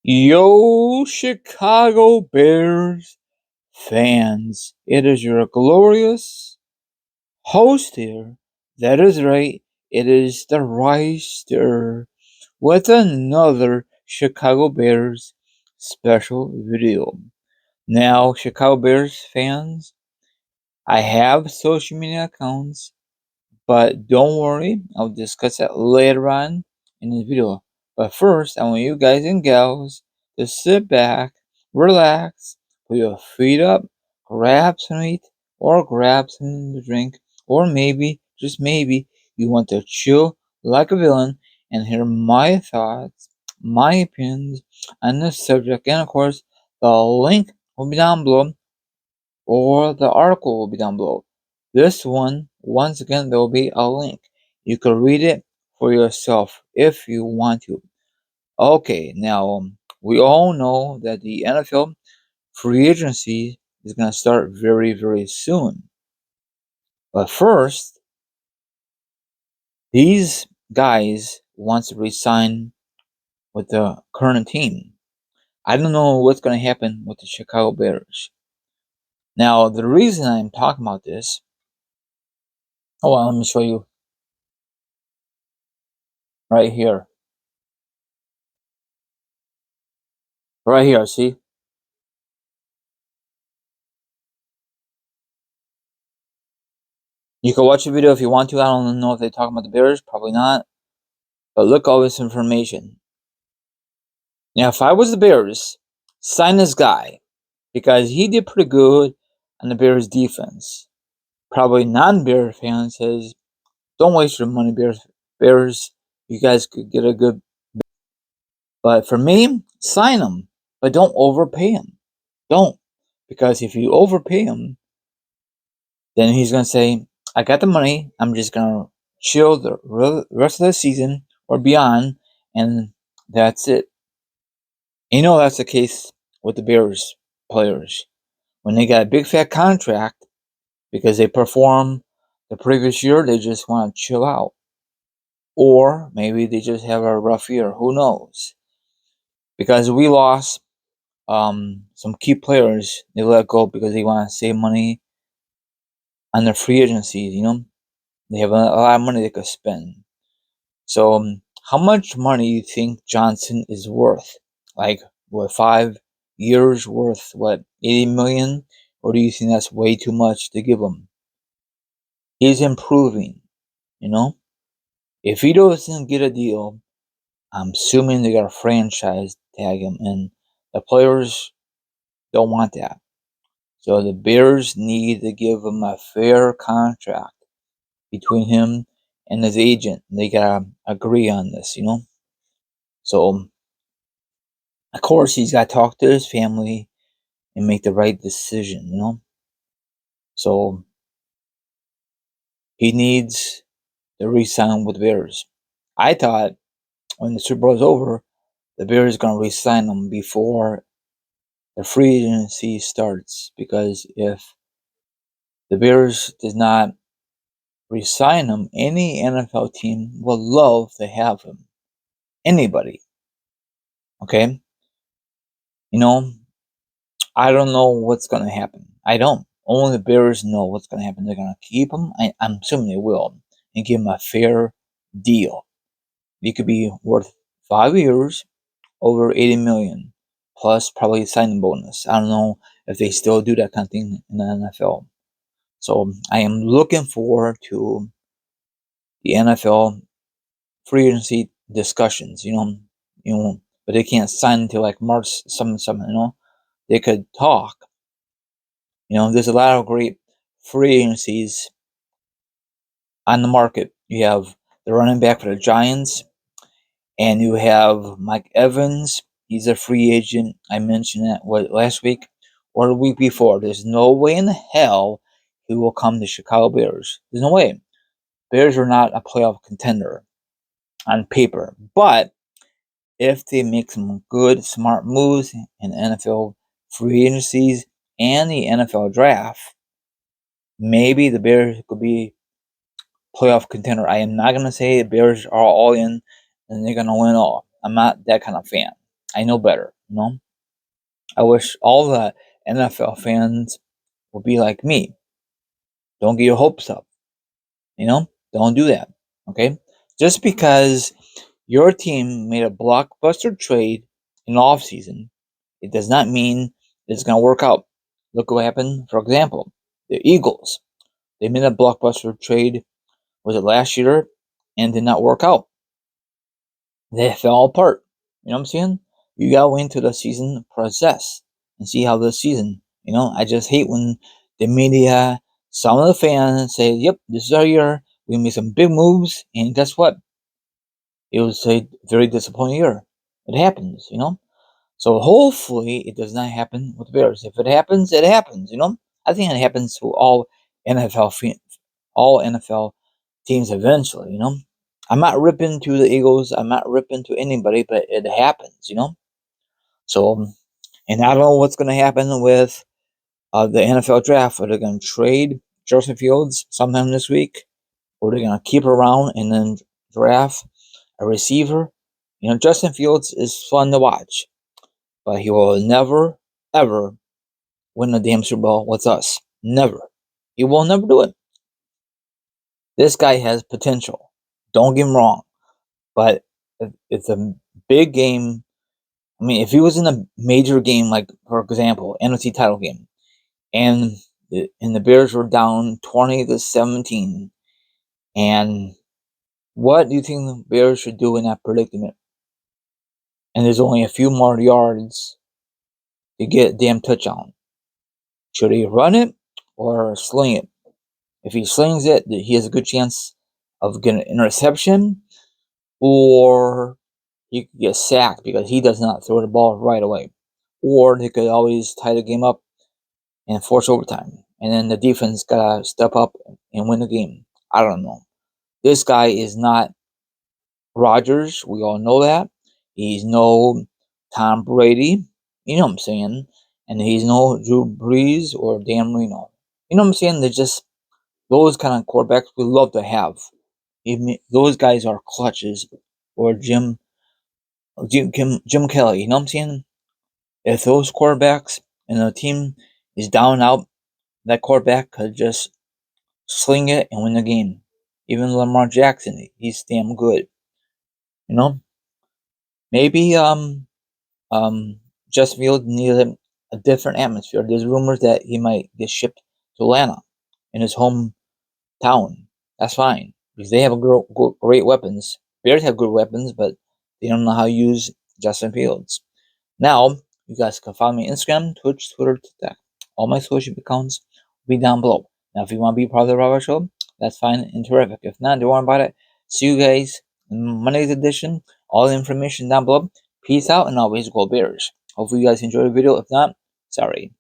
Yo, Chicago Bears fans, it is your glorious host here. That is right, it is the Reister with another Chicago Bears special video. Now, Chicago Bears fans, I have social media accounts, but don't worry, I'll discuss that later on in the video. But first, I want you guys and gals to sit back, relax, put your feet up, grab some to eat, or grab something to drink, or maybe, just maybe, you want to chill like a villain and hear my thoughts, my opinions on this subject, and of course, the link will be down below or the article will be down below. This one, once again, there will be a link. You can read it for yourself if you want to. Okay, now we all know that the NFL free agency is going to start very, very soon. But first, these guys want to resign with the current team. I don't know what's going to happen with the Chicago Bears. Now, the reason I'm talking about this, let me show you right here. Right here, see? You can watch the video if you want to. I don't know if they talk about the Bears. Probably not. But look all this information. Now, if I was the Bears, sign this guy. Because he did pretty good on the Bears defense. Probably non-Bear fans says, don't waste your money, Bears. Bears, you guys could get a good... But for me, sign him. But don't overpay him. Don't. Because if you overpay him, then he's going to say, I got the money. I'm just going to chill the rest of the season or beyond. And that's it. You know that's the case with the Bears players. When they got a big fat contract because they performed the previous year, they just want to chill out. Or maybe they just have a rough year. Who knows? Because we lost some key players. They let go because they want to save money on their free agencies, They have a lot of money they could spend. So, how much money do you think Johnson is worth? Like, what, 5 years worth, 80 million? Or do you think that's way too much to give him? He's improving, you know? If he doesn't get a deal, I'm assuming they got a franchise tag him, and the players don't want that. So the Bears need to give him a fair contract between him and his agent. They gotta agree on this, So, of course, he's got to talk to his family and make the right decision, So, he needs to re-sign with the Bears. I thought when the Super Bowl is over, the Bears are going to re-sign him before the free agency starts. Because if the Bears does not re-sign him, any NFL team will love to have him. Anybody. Okay? I don't know what's going to happen. I don't. Only the Bears know what's going to happen. They're going to keep him. I'm assuming they will. And give him a fair deal. He could be worth 5 years, over 80 million. Plus probably a signing bonus. I don't know if they still do that kind of thing in the NFL. So I am looking forward to the NFL free agency discussions, but they can't sign until like March something. They could talk. There's a lot of great free agencies on the market. You have the running back for the Giants, and you have Mike Evans. He's a free agent. I mentioned that last week or the week before. There's no way in hell he will come to Chicago Bears. There's no way. Bears are not a playoff contender on paper, but if they make some good, smart moves in NFL free agencies and the NFL draft, maybe the Bears could be playoff contender. I am not going to say the Bears are all in and they're going to win all. I'm not that kind of fan. I know better. I wish all the NFL fans would be like me. Don't get your hopes up. Don't do that. Okay? Just because your team made a blockbuster trade in the offseason, it does not mean it's going to work out. Look what happened, for example, the Eagles. They made a blockbuster trade, was it last year, and did not work out. They fell apart. You know what I'm saying? You got to wait until the season process and see how the season. I just hate when the media, some of the fans say, "Yep, this is our year. We made some big moves," and guess what? It was a very disappointing year. It happens. So hopefully it does not happen with the Bears. If it happens, it happens. I think it happens to all NFL teams eventually. I'm not ripping to the Eagles. I'm not ripping to anybody, but it happens. So, and I don't know what's going to happen with the NFL draft. Are they going to trade Justin Fields sometime this week? Or are they going to keep around and then draft a receiver? Justin Fields is fun to watch, but he will never, ever win a damn Super Bowl with us. Never. He will never do it. This guy has potential. Don't get me wrong. But it's a big game. I mean, if he was in a major game, like, for example, NFC title game, and the Bears were down 20-17, and what do you think the Bears should do in that predicament? And there's only a few more yards to get a damn touchdown. Should he run it or sling it? If he slings it, he has a good chance of getting an interception, or he could get sacked because he does not throw the ball right away. Or they could always tie the game up and force overtime. And then the defense gotta step up and win the game. I don't know. This guy is not Rodgers. We all know that. He's no Tom Brady. You know what I'm saying? And he's no Drew Brees or Dan Marino. You know what I'm saying? They're just those kind of quarterbacks we love to have. Even those guys are clutches, or Jim Kelly. You know what I'm saying? If those quarterbacks and the team is down and out, that quarterback could just sling it and win the game. Even Lamar Jackson, he's damn good. You know, maybe Justin Fields needed a different atmosphere. There's rumors that he might get shipped to Atlanta in his hometown. That's fine because they have great weapons. Bears have good weapons, but they don't know how to use Justin Fields. Now, you guys can follow me on Instagram, Twitch, Twitter, TikTok. All my social accounts will be down below. Now, if you want to be part of the Robert Show, that's fine and terrific. If not, don't worry about it. See you guys in Monday's edition. All the information down below. Peace out and always go Bears. Hopefully you guys enjoyed the video. If not, sorry.